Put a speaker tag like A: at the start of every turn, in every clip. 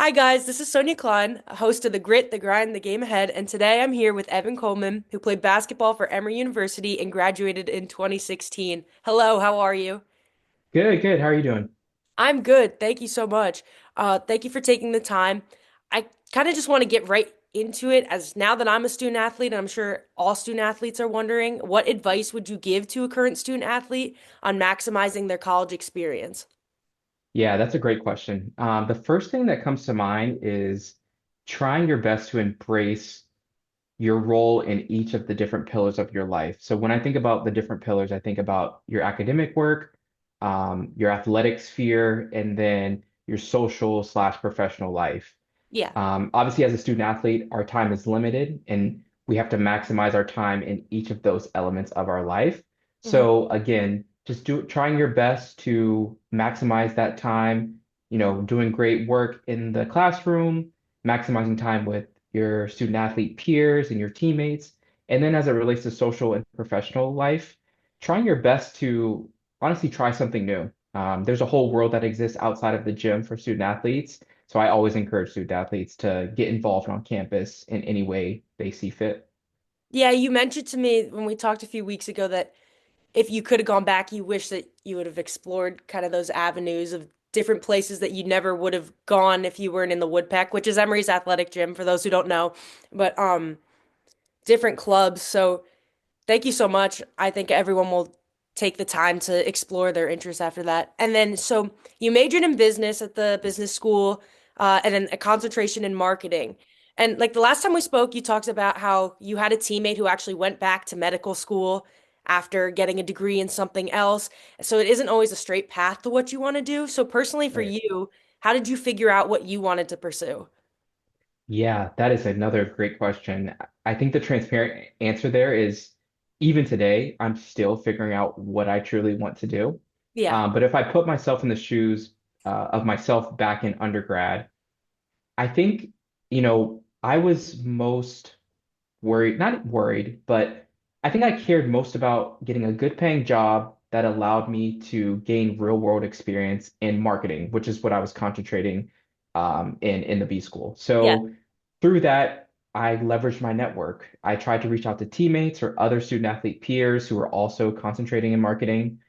A: Hi guys, this is Sonia Klein, host of The Grit, The Grind, The Game Ahead, and today I'm here with Evan Coleman, who played basketball for Emory University and graduated in 2016. Hello, how are you?
B: Good, good. How are you doing?
A: I'm good, thank you so much. Thank you for taking the time. I kind of just want to get right into it, as now that I'm a student athlete, and I'm sure all student athletes are wondering, what advice would you give to a current student athlete on maximizing their college experience?
B: Yeah, that's a great question. The first thing that comes to mind is trying your best to embrace your role in each of the different pillars of your life. So when I think about the different pillars, I think about your academic work, your athletic sphere, and then your social slash professional life.
A: Yeah.
B: Obviously, as a student athlete, our time is limited and we have to maximize our time in each of those elements of our life.
A: Hmm.
B: So again, just trying your best to maximize that time, doing great work in the classroom, maximizing time with your student athlete peers and your teammates. And then as it relates to social and professional life, trying your best to honestly try something new. There's a whole world that exists outside of the gym for student athletes. So I always encourage student athletes to get involved on campus in any way they see fit.
A: Yeah, you mentioned to me when we talked a few weeks ago that if you could have gone back, you wish that you would have explored kind of those avenues of different places that you never would have gone if you weren't in the Woodpeck, which is Emory's athletic gym for those who don't know, but different clubs. So thank you so much. I think everyone will take the time to explore their interests after that. And then, so you majored in business at the business school, and then a concentration in marketing. And like the last time we spoke, you talked about how you had a teammate who actually went back to medical school after getting a degree in something else. So it isn't always a straight path to what you want to do. So personally for
B: Right.
A: you, how did you figure out what you wanted to pursue?
B: Yeah, that is another great question. I think the transparent answer there is even today, I'm still figuring out what I truly want to do.
A: Yeah.
B: But if I put myself in the shoes of myself back in undergrad, I think, I was most worried, not worried, but I think I cared most about getting a good paying job that allowed me to gain real world experience in marketing, which is what I was concentrating in the B school.
A: Yeah.
B: So through that, I leveraged my network. I tried to reach out to teammates or other student athlete peers who were also concentrating in marketing.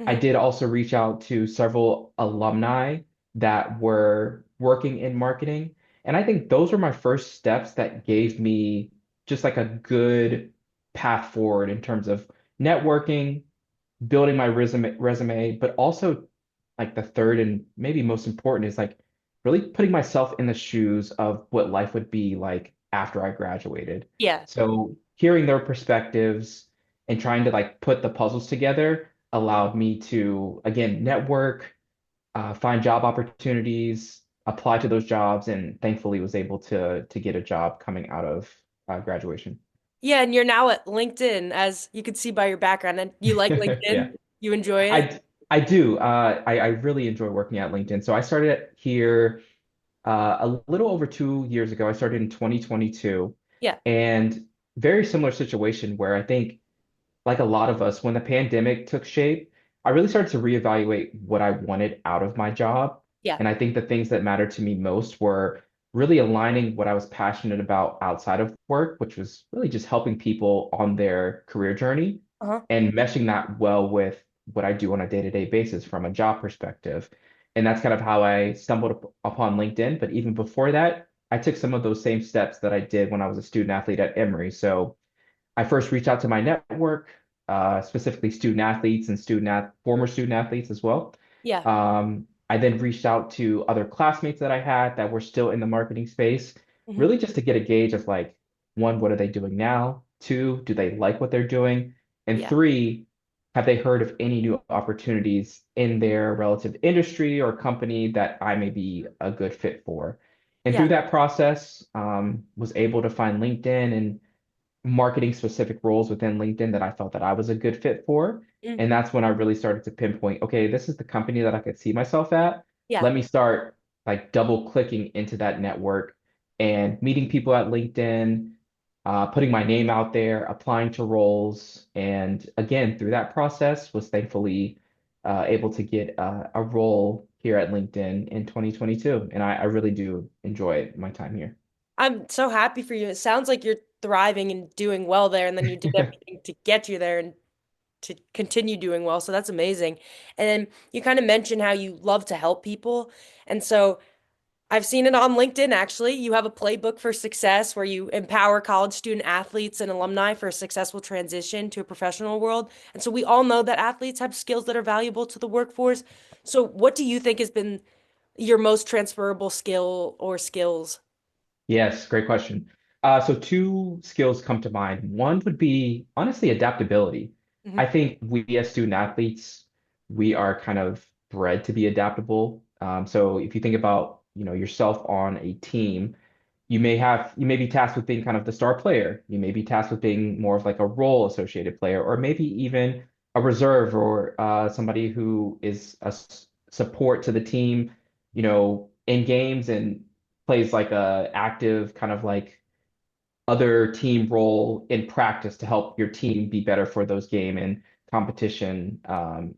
B: I
A: Hmm.
B: did also reach out to several alumni that were working in marketing. And I think those were my first steps that gave me just like a good path forward in terms of networking, building my resume, but also like the third and maybe most important is like really putting myself in the shoes of what life would be like after I graduated.
A: Yeah.
B: So hearing their perspectives and trying to like put the puzzles together allowed me to again network, find job opportunities, apply to those jobs, and thankfully was able to get a job coming out of graduation.
A: Yeah, and you're now at LinkedIn, as you can see by your background. And you like
B: Yeah.
A: LinkedIn? You enjoy it?
B: I do. I really enjoy working at LinkedIn. So I started here a little over 2 years ago. I started in 2022,
A: Yeah,
B: and very similar situation where I think, like a lot of us, when the pandemic took shape, I really started to reevaluate what I wanted out of my job.
A: yeah,
B: And I think the things that mattered to me most were really aligning what I was passionate about outside of work, which was really just helping people on their career journey
A: uh-huh.
B: and meshing that well with what I do on a day-to-day basis from a job perspective. And that's kind of how I stumbled upon LinkedIn. But even before that, I took some of those same steps that I did when I was a student athlete at Emory. So I first reached out to my network, specifically student athletes and former student athletes as well.
A: Yeah,
B: I then reached out to other classmates that I had that were still in the marketing space,
A: hmm,
B: really just to get a gauge of like, one, what are they doing now? Two, do they like what they're doing? And
A: yeah,
B: three, have they heard of any new opportunities in their relative industry or company that I may be a good fit for? And
A: yeah,
B: through that process, was able to find LinkedIn and marketing specific roles within LinkedIn that I felt that I was a good fit for.
A: mm,
B: And that's when I really started to pinpoint, okay, this is the company that I could see myself at.
A: yeah,
B: Let me start like double clicking into that network and meeting people at LinkedIn, putting my name out there, applying to roles. And again, through that process, was thankfully able to get a role here at LinkedIn in 2022, and I really do enjoy my time here.
A: I'm so happy for you. It sounds like you're thriving and doing well there, and then you did everything to get you there and to continue doing well. So that's amazing. And then you kind of mentioned how you love to help people. And so I've seen it on LinkedIn actually. You have a playbook for success where you empower college student athletes and alumni for a successful transition to a professional world. And so we all know that athletes have skills that are valuable to the workforce. So what do you think has been your most transferable skill or skills?
B: Yes, great question. So two skills come to mind. One would be honestly adaptability. I
A: Hmm.
B: think we as student athletes, we are kind of bred to be adaptable. So if you think about, yourself on a team, you may be tasked with being kind of the star player. You may be tasked with being more of like a role associated player, or maybe even a reserve or somebody who is a support to the team, in games and plays like a active kind of like other team role in practice to help your team be better for those game and competition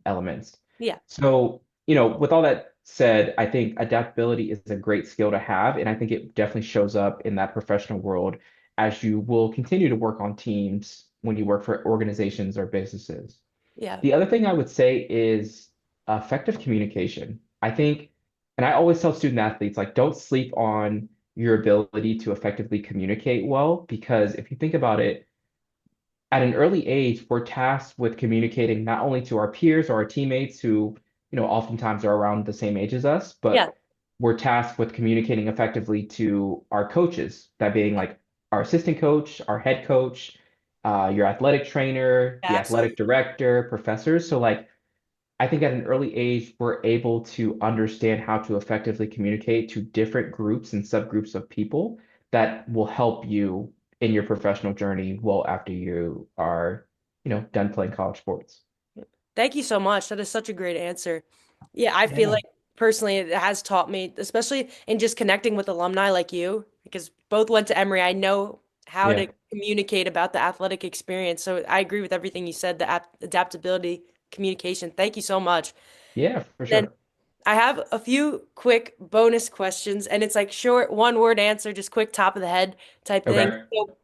B: elements.
A: Yeah.
B: So, with all that said, I think adaptability is a great skill to have, and I think it definitely shows up in that professional world as you will continue to work on teams when you work for organizations or businesses.
A: Yeah.
B: The other thing I would say is effective communication. I think, and I always tell student athletes, like, don't sleep on your ability to effectively communicate well, because if you think about it, at an early age, we're tasked with communicating not only to our peers or our teammates who, oftentimes are around the same age as us,
A: Yeah.
B: but we're tasked with communicating effectively to our coaches, that being like our assistant coach, our head coach, your athletic trainer, the athletic
A: Absolutely.
B: director, professors. So like I think at an early age, we're able to understand how to effectively communicate to different groups and subgroups of people that will help you in your professional journey well after you are, done playing college sports.
A: Thank you so much. That is such a great answer. Yeah, I feel
B: Yeah.
A: like personally it has taught me, especially in just connecting with alumni like you, because both went to Emory. I know how to
B: Yeah.
A: communicate about the athletic experience. So I agree with everything you said, the adaptability, communication. Thank you so much.
B: Yeah, for
A: Then
B: sure.
A: I have a few quick bonus questions, and it's like short one word answer, just quick top of the head type thing.
B: Okay.
A: So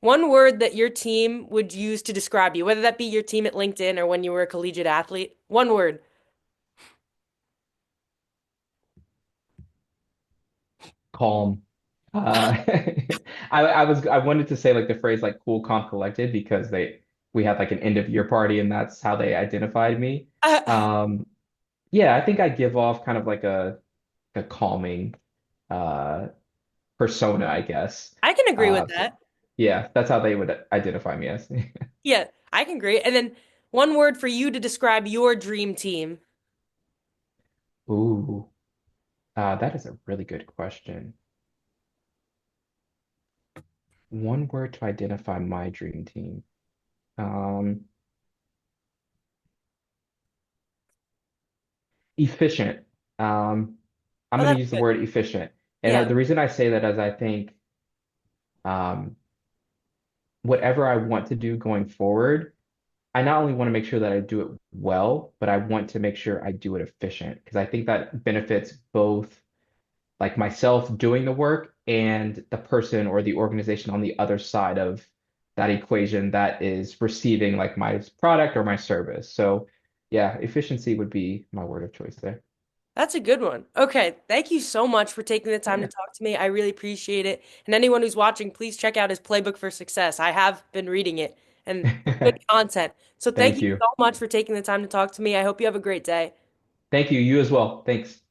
A: one word that your team would use to describe you, whether that be your team at LinkedIn or when you were a collegiate athlete. One word.
B: Calm. I wanted to say like the phrase like cool, calm, collected because we had like an end of year party and that's how they identified me. Um, yeah, I think I give off kind of like a calming uh persona, I guess.
A: I can agree with
B: So
A: that.
B: yeah, that's how they would identify me as.
A: Yeah, I can agree. And then one word for you to describe your dream team.
B: Ooh, that is a really good question. One word to identify my dream team. Um, Efficient. I'm
A: Oh,
B: going to
A: that's
B: use the
A: good.
B: word efficient. And
A: Yeah,
B: the reason I say that is I think um, whatever I want to do going forward, I not only want to make sure that I do it well, but I want to make sure I do it efficient because I think that benefits both like myself doing the work and the person or the organization on the other side of that equation that is receiving like my product or my service. So yeah, efficiency would be my word of choice there.
A: that's a good one. Okay, thank you so much for taking the time to
B: Yeah.
A: talk to me. I really appreciate it. And anyone who's watching, please check out his Playbook for Success. I have been reading it and good content. So thank
B: Thank
A: you
B: you.
A: so much for taking the time to talk to me. I hope you have a great day.
B: Thank you. You as well. Thanks.